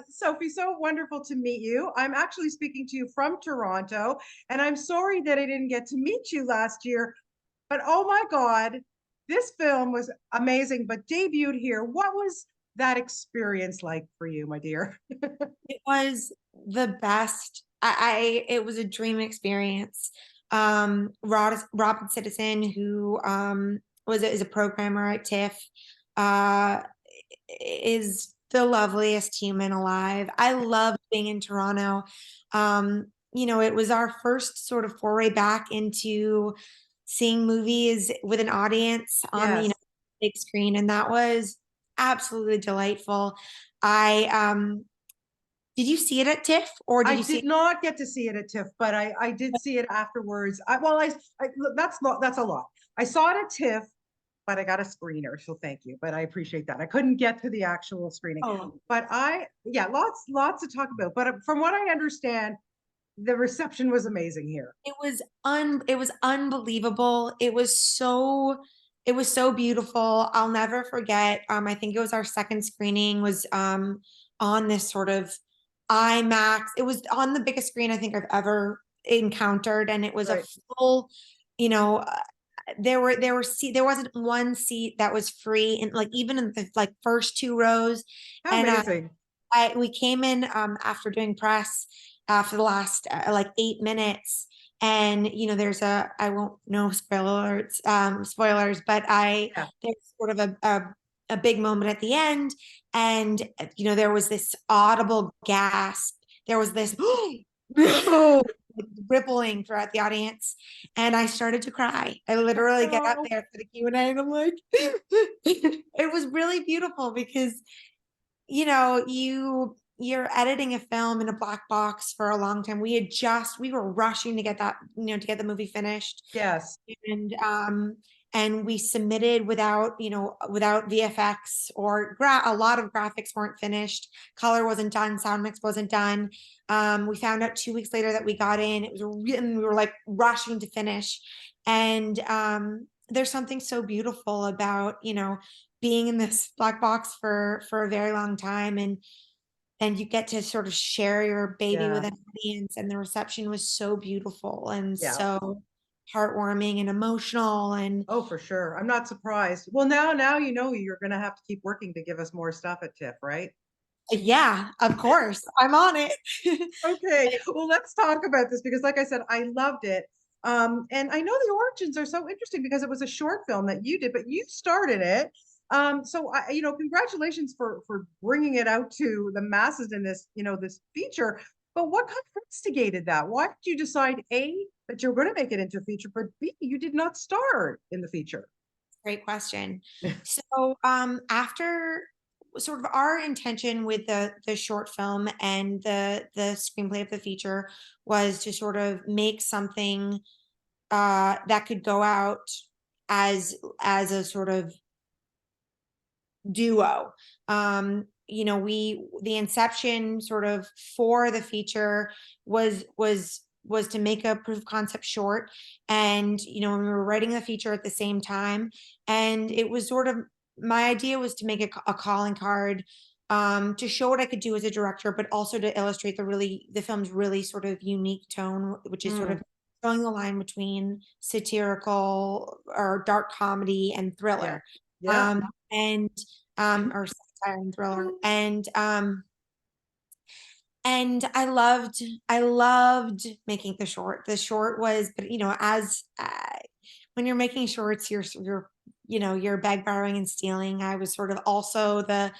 Sophie, so wonderful to meet you. I'm actually speaking to you from Toronto, and I'm sorry that I didn't get to meet you last year. But oh my God, this film was amazing, but debuted here. What was that experience like for you, my dear? It was the best. It was a dream experience. Robin Citizen, who is a programmer at TIFF, uh, is the loveliest human alive. I loved being in Toronto. It was our first sort of foray back into seeing movies with an audience on the, Yes, big screen, and that was absolutely delightful. I did you see it at TIFF or did I you see did not get to see it at TIFF, but I did see it afterwards. That's a lot. I saw it at TIFF, but I got a screener, so thank you. But I appreciate that. I couldn't get to the actual screening, Oh, but yeah, lots to talk about. But from what I understand, the reception was amazing here. it was unbelievable. It was so beautiful. I'll never forget. I think it was our second screening was on this sort of IMAX. It was on the biggest screen I think I've ever encountered, and it was a Right. full, you know, there wasn't one seat that was free, and like even in the like first two rows. How And amazing. we came in after doing press for the last like 8 minutes, and there's a I won't know spoilers, but I Yeah. there's sort of a big moment at the end, and there was this audible gasp. There was this rippling throughout the audience, and I started to cry. I literally get up Oh, there for the Q&A, and I'm like, it was really beautiful because you're editing a film in a black box for a long time. We were rushing to get that, to get the movie finished. yes. And and we submitted without VFX or a lot of graphics weren't finished. Color wasn't done, sound mix wasn't done. We found out 2 weeks later that we got in. And we were like rushing to finish. And there's something so beautiful about, being in this black box for a very long time, and you get to sort of share your baby with Yeah. an audience, and the reception was so beautiful and Yeah. so heartwarming and emotional. And Oh, for sure. I'm not surprised. Well, now you know you're going to have to keep working to give us more stuff at TIFF, right? yeah, of course, I'm on it. Okay. Well, let's talk about this because, like I said, I loved it. And I know the origins are so interesting because it was a short film that you did, but you started it. Congratulations for bringing it out to the masses in this feature. But what kind of instigated that? Why did you decide A, that you're going to make it into a feature, but B, you did not star in the feature? Great question. So, after sort of our intention with the short film and the screenplay of the feature was to sort of make something that could go out as a sort of duo. The inception sort of for the feature was to make a proof of concept short, and when we were writing the feature at the same time, and it was sort of my idea was to make a calling card, to show what I could do as a director, but also to illustrate the film's really sort of unique tone, which is sort Mm, of showing the line between satirical or dark comedy and yeah. thriller. Yeah. And or satire and thriller. And I loved making the short. The short was, but as when you're making shorts, you're beg, borrowing, and stealing. I was sort of also the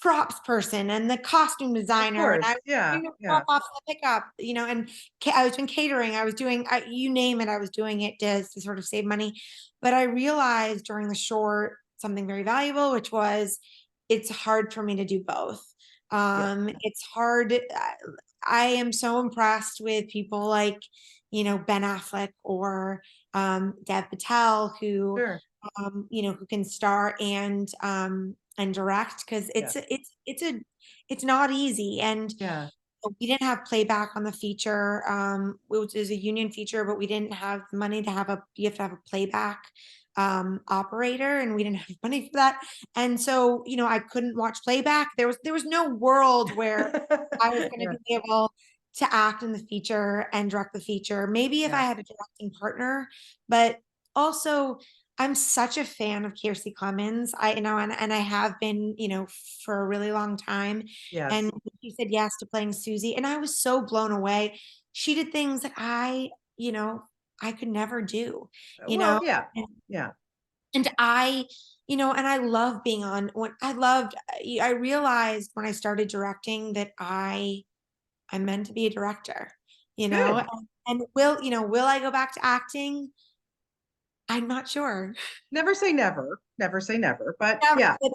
props person and the costume Of designer, and I course. was Yeah. doing the Yeah. drop off and the pickup, and I was doing catering. I was doing, you name it, I was doing it to sort of save money. But I realized during the short something very valuable, which was it's hard for me to do both. Yeah. It's hard. I am so impressed with people like, Ben Affleck or Dev Patel, who Sure. who can star and direct, because Yeah. it's not easy. And Yeah. we didn't have playback on the feature. It was a union feature, but we didn't have the money to have you have to have a playback. operator, and we didn't have money for that. And so, I couldn't watch playback. There was no world where I was going Yeah, to be able to act in the feature and direct the feature. Maybe if I yeah, had a directing partner, but also I'm such a fan of Kiersey Clemens. And I have been, for a really long time. yes. And she said yes to playing Susie, and I was so blown away. She did things that I could never do, you Well, know. yeah, And, yeah. and I love being on when I realized when I started directing that I'm meant to be a director, Good. and will I go back to acting? I'm not sure. Never say never. Never say never. But Never, yeah, but,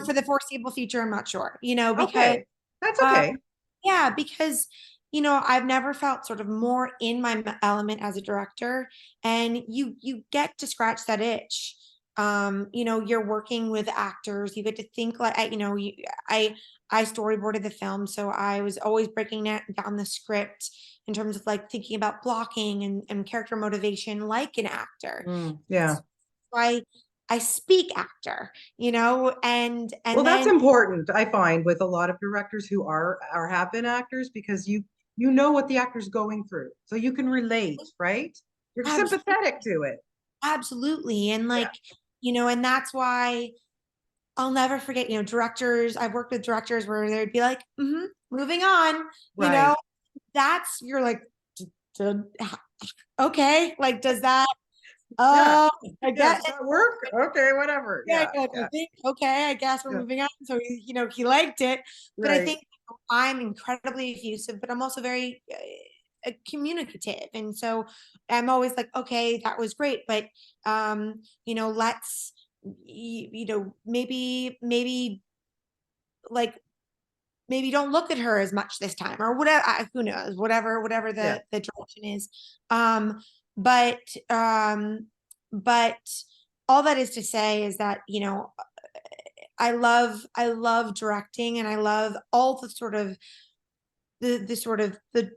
for the foreseeable future, I'm not sure, because okay. That's uh, okay. yeah, because I've never felt sort of more in my element as a director, and you get to scratch that itch. You're working with actors. You get to think like I storyboarded the film, so I was always breaking down the script in terms of like thinking about blocking and character motivation like an actor. Yeah. So I speak actor, Well, and that's then important, I find, with a lot of directors who are have been actors because you know what the actor's going through. So you can relate, right? You're sympathetic absolutely. to it. Absolutely. And Yeah. and that's why I'll never forget, directors. I've worked with directors where they'd be like, moving on, you know, Right. you're like, "D- okay, like, does that, Yeah. I Yeah. get Does it. that work? Okay, whatever. Yeah, Yeah. like, I Yeah. think, okay, I guess we're Yeah. moving on. So he liked it. But I Right. think I'm incredibly effusive, but I'm also very communicative. And so I'm always like, okay, that was great. But, let's, maybe like, maybe don't look at her as much this time or whatever. Who knows, whatever Yeah. the direction is. Um, but, um, but all that is to say is that, I love directing, and I love all the sort of the sort of the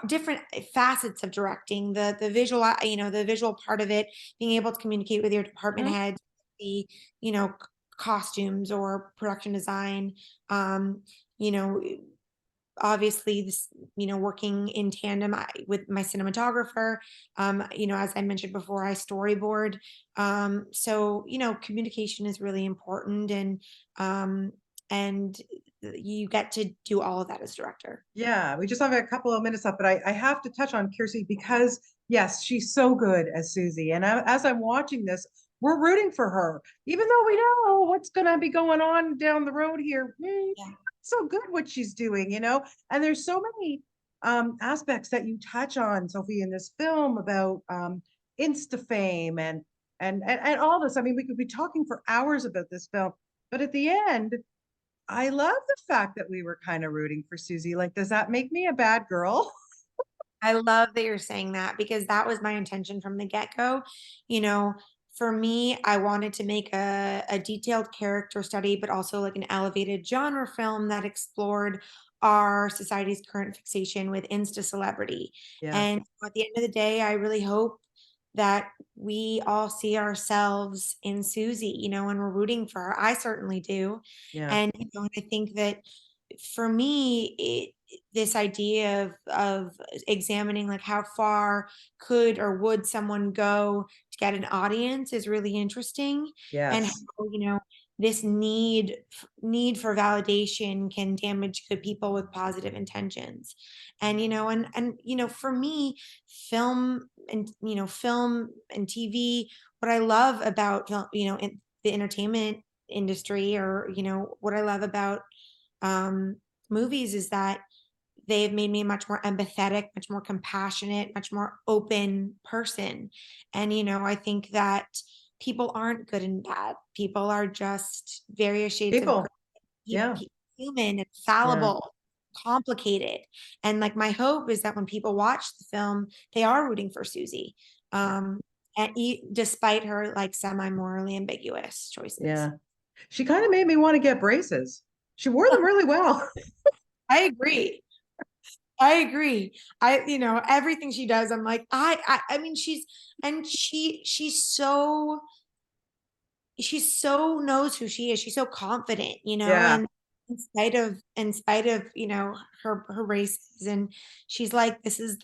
different facets of directing, the visual, the visual part of it, being able to communicate with your department Mhm. heads, the costumes or production design, um, you know obviously this, working in tandem with my cinematographer. As I mentioned before, I storyboard. So communication is really important, um and you get to do all of that as director. Yeah, we just have a couple of minutes left, but I have to touch on Kiersey because yes, she's so good as Susie. And as I'm watching this, we're rooting for her, even though we know what's going to be going on down the road here. Yeah. So good what she's doing, you know. And there's so many aspects that you touch on, Sophie, in this film about Insta fame and all this. I mean, we could be talking for hours about this film, but at the end, I love the fact that we were kind of rooting for Susie. Like, does that make me a bad girl? I love that you're saying that, because that was my intention from the get-go. You know, for me, I wanted to make a detailed character study, but also like an elevated genre film that explored our society's current fixation with insta celebrity. Yeah, And at the end of the day, I really hope that we all see ourselves in Susie, and we're rooting for her. I certainly do. yeah, And, and I think that for me, this idea of examining like how far could or would someone go to get an audience is really interesting, and yes, how this need for validation can damage good people with positive intentions. And for me, film and TV, what I love about in the entertainment industry, or what I love about um, movies, is that they've made me a much more empathetic, much more compassionate, much more open person. And, I think that people aren't good and bad. People are just various shades of people. Yeah, human and yeah, fallible, complicated. And like my hope is that when people watch the film, they are rooting for Susie. yeah, Um, despite her like semi-morally ambiguous choices. yeah. She kind of made me want to get braces. She wore them really well. I agree. I agree. Everything she does, I'm like, I mean, she's so she's so knows who she is. She's so confident, Yeah, and in spite of, her races, and she's like, this is,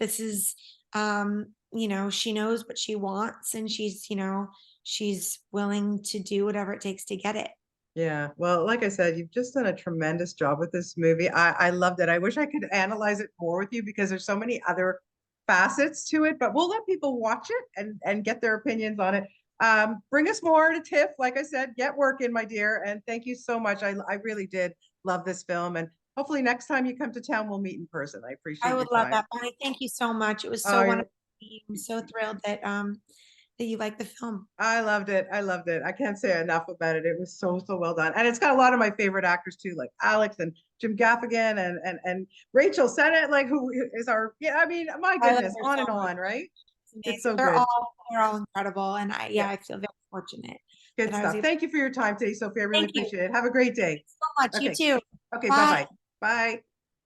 she knows what she wants, and she's willing to do whatever it takes to get it. yeah. Well, like I said, you've just done a tremendous job with this movie. I loved it. I wish I could analyze it more with you because there's so many other facets to it, but we'll let people watch it and get their opinions on it. Bring us more to TIFF. Like I said, get working, my dear. And thank you so much. I really did love this film. And hopefully next time you come to town, we'll meet in person. I I appreciate would your love time. that, Bonnie. Thank you so much. It was so Oh, wonderful. I'm so thrilled that you like the film. I loved it. I loved it. I can't say enough about it. It was so, so well done. And it's got a lot of my favorite actors too, like Alex and Jim Gaffigan and Rachel Sennett, like who is our, yeah, I mean, my I love goodness, her on so and much. on, right? It's It's amazing. so They're good. all incredible, and Yeah, I feel very fortunate good that I was stuff. able. Thank you for your time today, Sophie. I really Thank you appreciate it. Have a great day. so much. You Okay. too. Okay, Bye. bye-bye. Bye.